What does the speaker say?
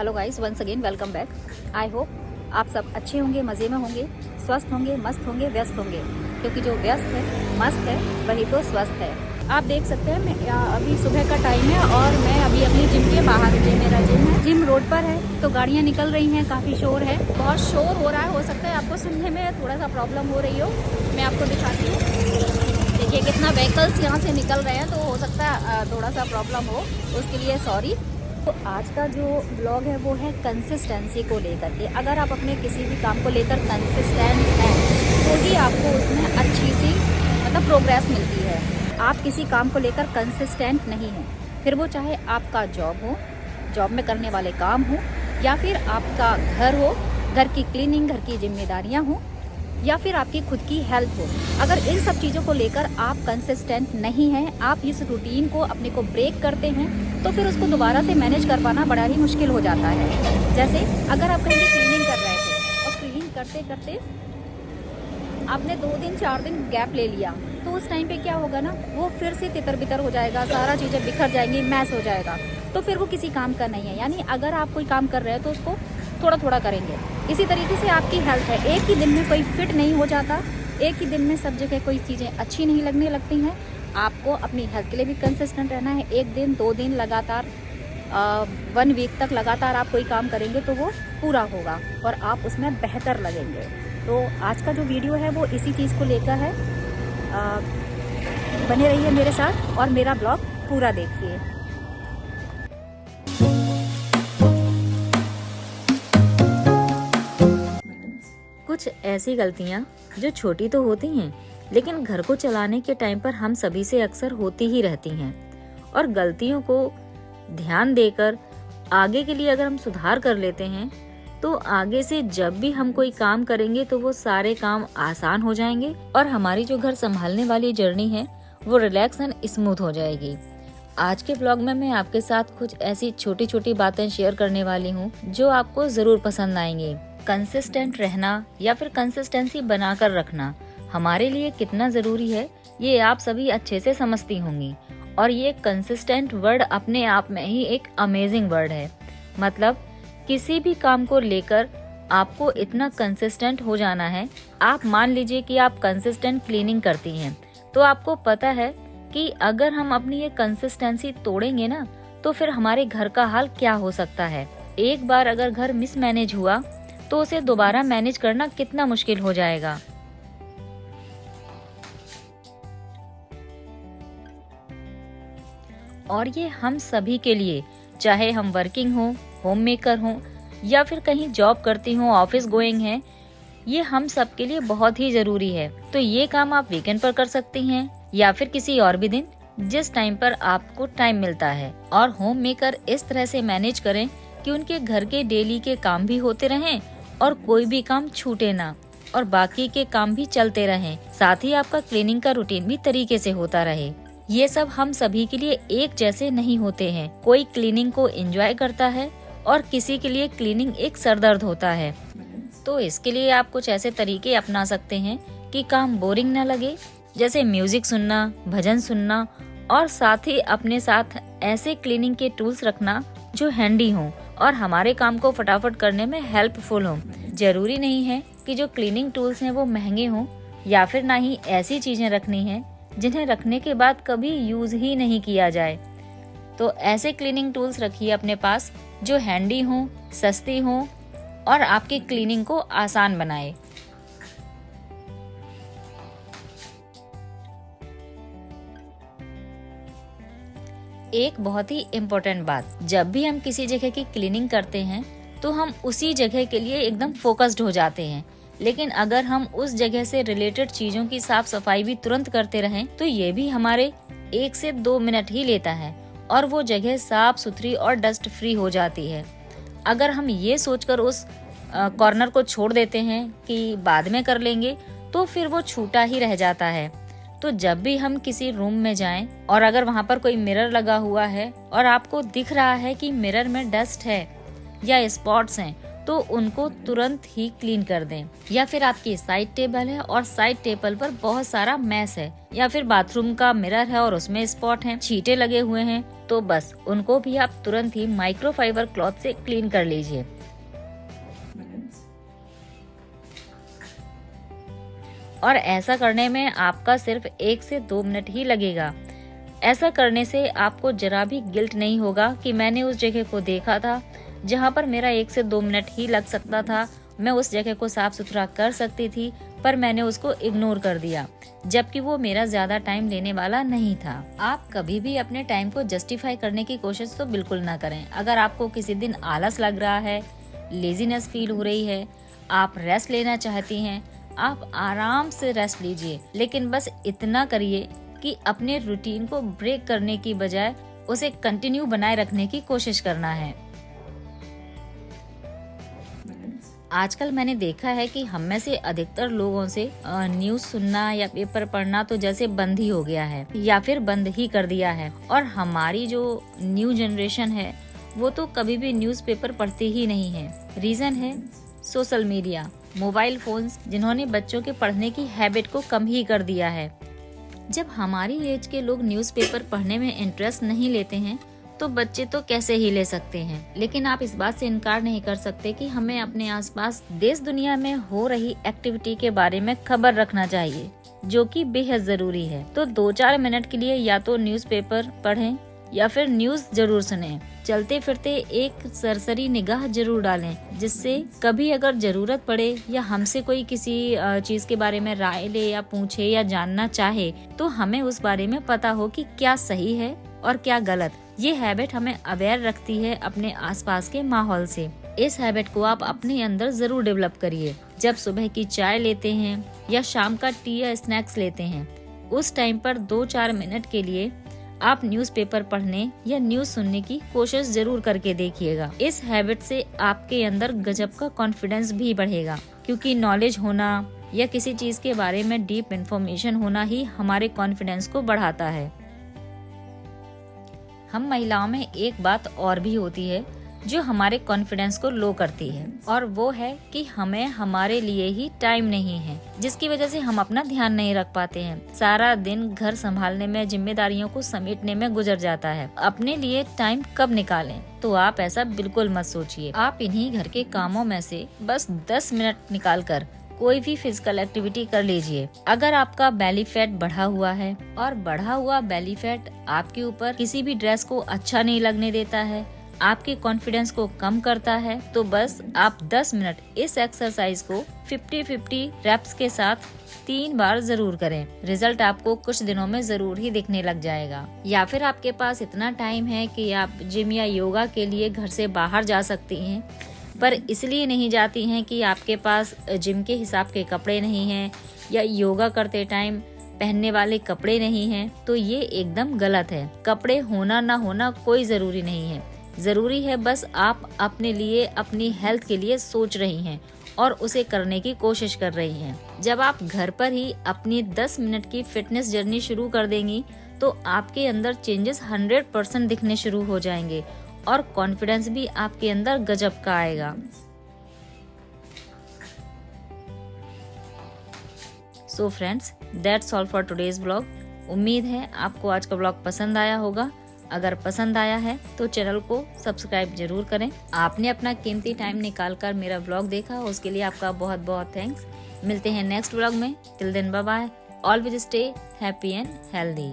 Hello guys, once again welcome back. I hope आप सब अच्छे होंगे, मज़े में होंगे, स्वस्थ होंगे, मस्त होंगे, व्यस्त होंगे, क्योंकि जो व्यस्त है, मस्त है, वही तो स्वस्थ है। आप देख सकते हैं मैं अभी सुबह का टाइम है और मैं अभी अपनी जिम के बाहर हूँ। मेरा जिम है, जिम रोड पर है, तो गाड़ियाँ निकल रही हैं, काफ़ी शोर है, बहुत शोर हो रहा है। हो सकता है आपको सुनने में थोड़ा सा प्रॉब्लम हो रही हो। मैं आपको दिखाती हूँ, देखिए कितना व्हीकल्स यहाँ से निकल रहे हैं, तो हो सकता है थोड़ा सा प्रॉब्लम हो, उसके लिए सॉरी। तो आज का जो ब्लॉग है वो है कंसिस्टेंसी को लेकर के। अगर आप अपने किसी भी काम को लेकर कंसिस्टेंट हैं तो ही आपको उसमें अच्छी सी प्रोग्रेस मिलती है। आप किसी काम को लेकर कंसिस्टेंट नहीं हैं, फिर वो चाहे आपका जॉब हो, जॉब में करने वाले काम हो, या फिर आपका घर हो, घर की क्लीनिंग, घर की जिम्मेदारियां हो, या फिर आपकी खुद की हेल्थ हो। अगर इन सब चीज़ों को लेकर आप कंसिस्टेंट नहीं हैं, आप इस रूटीन को अपने को ब्रेक करते हैं, तो फिर उसको दोबारा से मैनेज कर पाना बड़ा ही मुश्किल हो जाता है। जैसे अगर आप कहीं क्लीनिंग कर रहे थे और क्लीनिंग करते करते आपने 2 दिन 4 दिन गैप ले लिया, तो उस टाइम पे क्या होगा ना, वो फिर से तितर बितर हो जाएगा, सारा चीज़ें बिखर जाएंगी, मैस हो जाएगा, तो फिर वो किसी काम का नहीं है। यानी अगर आप कोई काम कर रहे हैं तो उसको थोड़ा थोड़ा करेंगे। इसी तरीके से आपकी हेल्थ है, एक ही दिन में कोई फिट नहीं हो जाता, एक ही दिन में सब जगह कोई चीज़ें अच्छी नहीं लगने लगती हैं। आपको अपनी हेल्थ के लिए भी कंसिस्टेंट रहना है। 1 दिन 2 दिन लगातार 1 वीक तक लगातार आप कोई काम करेंगे तो वो पूरा होगा और आप उसमें बेहतर लगेंगे। तो आज का जो वीडियो है वो इसी चीज़ को लेकर है। बने रहिए मेरे साथ और मेरा ब्लॉग पूरा देखिए। कुछ ऐसी गलतियाँ जो छोटी तो होती हैं, लेकिन घर को चलाने के टाइम पर हम सभी से अक्सर होती ही रहती हैं। और गलतियों को ध्यान देकर आगे के लिए अगर हम सुधार कर लेते हैं तो आगे से जब भी हम कोई काम करेंगे तो वो सारे काम आसान हो जाएंगे और हमारी जो घर संभालने वाली जर्नी है वो रिलैक्स एंड स्मूथ हो जाएगी। आज के ब्लॉग में मैं आपके साथ कुछ ऐसी छोटी छोटी बातें शेयर करने वाली हूँ जो आपको जरूर पसंद आएंगी। कंसिस्टेंट रहना या फिर कंसिस्टेंसी बनाकर रखना हमारे लिए कितना जरूरी है ये आप सभी अच्छे से समझती होंगी। और ये कंसिस्टेंट वर्ड अपने आप में ही एक अमेजिंग वर्ड है। मतलब किसी भी काम को लेकर आपको इतना कंसिस्टेंट हो जाना है। आप मान लीजिए कि आप कंसिस्टेंट क्लीनिंग करती हैं, तो आपको पता है कि अगर हम अपनी ये कंसिस्टेंसी तोड़ेंगे ना तो फिर हमारे घर का हाल क्या हो सकता है। एक बार अगर घर मिसमैनेज हुआ तो उसे दोबारा मैनेज करना कितना मुश्किल हो जाएगा। और ये हम सभी के लिए, चाहे हम वर्किंग हो, होम मेकर हो, या फिर कहीं जॉब करती हो, ऑफिस गोइंग है, ये हम सब के लिए बहुत ही जरूरी है। तो ये काम आप वीकेंड पर कर सकती हैं या फिर किसी और भी दिन जिस टाइम पर आपको टाइम मिलता है। और होम मेकर इस तरह से मैनेज करें कि उनके घर के डेली के काम भी होते रहें और कोई भी काम छूटे ना और बाकी के काम भी चलते रहें। साथ ही आपका क्लीनिंग का रूटीन भी तरीके से होता रहे। ये सब हम सभी के लिए एक जैसे नहीं होते हैं। कोई क्लीनिंग को एंजॉय करता है और किसी के लिए क्लीनिंग एक सरदर्द होता है। तो इसके लिए आप कुछ ऐसे तरीके अपना सकते हैं कि काम बोरिंग न लगे, जैसे म्यूजिक सुनना, भजन सुनना, और साथ ही अपने साथ ऐसे क्लीनिंग के टूल्स रखना जो हैंडी हों और हमारे काम को फटाफट करने में हेल्पफुल हों। जरूरी नहीं है कि जो क्लीनिंग टूल्स हैं वो महंगे हों, या फिर ना ही ऐसी चीजें रखनी है जिन्हें रखने के बाद कभी यूज ही नहीं किया जाए। तो ऐसे क्लीनिंग टूल्स रखिए अपने पास जो हैंडी हों, सस्ती हों और आपकी क्लीनिंग को आसान बनाए। एक बहुत ही इम्पोर्टेंट बात, जब भी हम किसी जगह की क्लीनिंग करते हैं तो हम उसी जगह के लिए एकदम फोकस्ड हो जाते हैं। लेकिन अगर हम उस जगह से रिलेटेड चीजों की साफ सफाई भी तुरंत करते रहें तो ये भी हमारे 1 से 2 मिनट ही लेता है और वो जगह साफ सुथरी और डस्ट फ्री हो जाती है। अगर हम ये सोचकर उस कॉर्नर को छोड़ देते हैं कि बाद में कर लेंगे तो फिर वो छूटा ही रह जाता है। तो जब भी हम किसी रूम में जाएं और अगर वहाँ पर कोई मिरर लगा हुआ है और आपको दिख रहा है कि मिरर में डस्ट है या स्पॉट्स हैं, तो उनको तुरंत ही क्लीन कर दें। या फिर आपकी साइड टेबल है और साइड टेबल पर बहुत सारा मैस है, या फिर बाथरूम का मिरर है और उसमें स्पॉट हैं, छींटे लगे हुए हैं, तो बस उनको भी आप तुरंत ही माइक्रोफाइबर क्लॉथ से क्लीन कर लीजिए। और ऐसा करने में आपका सिर्फ 1 से 2 मिनट ही लगेगा। ऐसा करने से आपको जरा भी गिल्ट नहीं होगा कि मैंने उस जगह को देखा था जहाँ पर मेरा 1 से 2 मिनट ही लग सकता था, मैं उस जगह को साफ सुथरा कर सकती थी, पर मैंने उसको इग्नोर कर दिया, जबकि वो मेरा ज्यादा टाइम लेने वाला नहीं था। आप कभी भी अपने टाइम को जस्टिफाई करने की कोशिश तो बिल्कुल ना करें। अगर आपको किसी दिन आलस लग रहा है, लेजीनेस फील हो रही है, आप रेस्ट लेना चाहती हैं, आप आराम से रेस्ट लीजिए, लेकिन बस इतना करिए कि अपने रूटीन को ब्रेक करने की बजाय उसे कंटिन्यू बनाए रखने की कोशिश करना है। आजकल मैंने देखा है कि हम में से अधिकतर लोगों से न्यूज़ सुनना या पेपर पढ़ना तो जैसे बंद ही हो गया है या फिर बंद ही कर दिया है। और हमारी जो न्यू जनरेशन है वो तो कभी भी न्यूज़पेपर पढ़ती ही नहीं है। रीजन है सोशल मीडिया, मोबाइल फोन्स, जिन्होंने बच्चों के पढ़ने की हैबिट को कम ही कर दिया है। जब हमारी एज के लोग न्यूज़पेपर पढ़ने में इंटरेस्ट नहीं लेते हैं तो बच्चे तो कैसे ही ले सकते हैं। लेकिन आप इस बात से इनकार नहीं कर सकते कि हमें अपने आसपास देश दुनिया में हो रही एक्टिविटी के बारे में खबर रखना चाहिए, जो कि बेहद जरूरी है। तो 2-4 मिनट के लिए या तो न्यूज़पेपर पढ़ें या फिर न्यूज़ जरूर सुनें। चलते फिरते एक सरसरी निगाह जरूर डालें, जिससे कभी अगर जरूरत पड़े या हमसे कोई किसी चीज के बारे में राय ले या पूछे या जानना चाहे तो हमें उस बारे में पता हो कि क्या सही है और क्या गलत। ये हैबिट हमें अवेयर रखती है अपने आसपास के माहौल से। इस हैबिट को आप अपने अंदर जरूर डेवलप करिए। जब सुबह की चाय लेते हैं या शाम का टी या स्नैक्स लेते हैं, उस टाइम पर 2-4 मिनट के लिए आप न्यूज़पेपर पढ़ने या न्यूज़ सुनने की कोशिश जरूर करके देखिएगा। इस हैबिट से आपके अंदर गजब का कॉन्फिडेंस भी बढ़ेगा, क्योंकि नॉलेज होना या किसी चीज के बारे में डीप इंफॉर्मेशन होना ही हमारे कॉन्फिडेंस को बढ़ाता है। हम महिलाओं में एक बात और भी होती है जो हमारे कॉन्फिडेंस को लो करती है, और वो है कि हमें हमारे लिए ही टाइम नहीं है, जिसकी वजह से हम अपना ध्यान नहीं रख पाते हैं। सारा दिन घर संभालने में, जिम्मेदारियों को समेटने में गुजर जाता है। अपने लिए टाइम कब निकालें? तो आप ऐसा बिल्कुल मत सोचिए। आप इन्हीं घर के कामों में से बस 10 मिनट निकाल कर कोई भी फिजिकल एक्टिविटी कर लीजिए। अगर आपका बेली फैट बढ़ा हुआ है और बढ़ा हुआ बेली फैट आपके ऊपर किसी भी ड्रेस को अच्छा नहीं लगने देता है, आपके कॉन्फिडेंस को कम करता है, तो बस आप 10 मिनट इस एक्सरसाइज को 50-50 रेप्स के साथ 3 बार जरूर करें। रिजल्ट आपको कुछ दिनों में जरूर ही दिखने लग जाएगा। या फिर आपके पास इतना टाइम है कि आप जिम या योगा के लिए घर से बाहर जा सकती हैं, पर इसलिए नहीं जाती हैं कि आपके पास जिम के हिसाब के कपड़े नहीं हैं या योगा करते टाइम पहनने वाले कपड़े नहीं हैं, तो ये एकदम गलत है। कपड़े होना ना होना कोई जरूरी नहीं है। जरूरी है बस आप अपने लिए, अपनी हेल्थ के लिए सोच रही हैं और उसे करने की कोशिश कर रही हैं। जब आप घर पर ही अपनी 10 मिनट की फिटनेस जर्नी शुरू कर देंगी तो आपके अंदर चेंजेस 100% दिखने शुरू हो जाएंगे और कॉन्फिडेंस भी आपके अंदर गजब का आएगा। So friends, that's all for today's blog. उम्मीद है आपको आज का ब्लॉग पसंद आया होगा। अगर पसंद आया है तो चैनल को सब्सक्राइब जरूर करें। आपने अपना कीमती टाइम निकालकर मेरा ब्लॉग देखा, उसके लिए आपका बहुत बहुत थैंक्स। मिलते हैं नेक्स्ट ब्लॉग में। Till then bye bye. Always stay happy and healthy.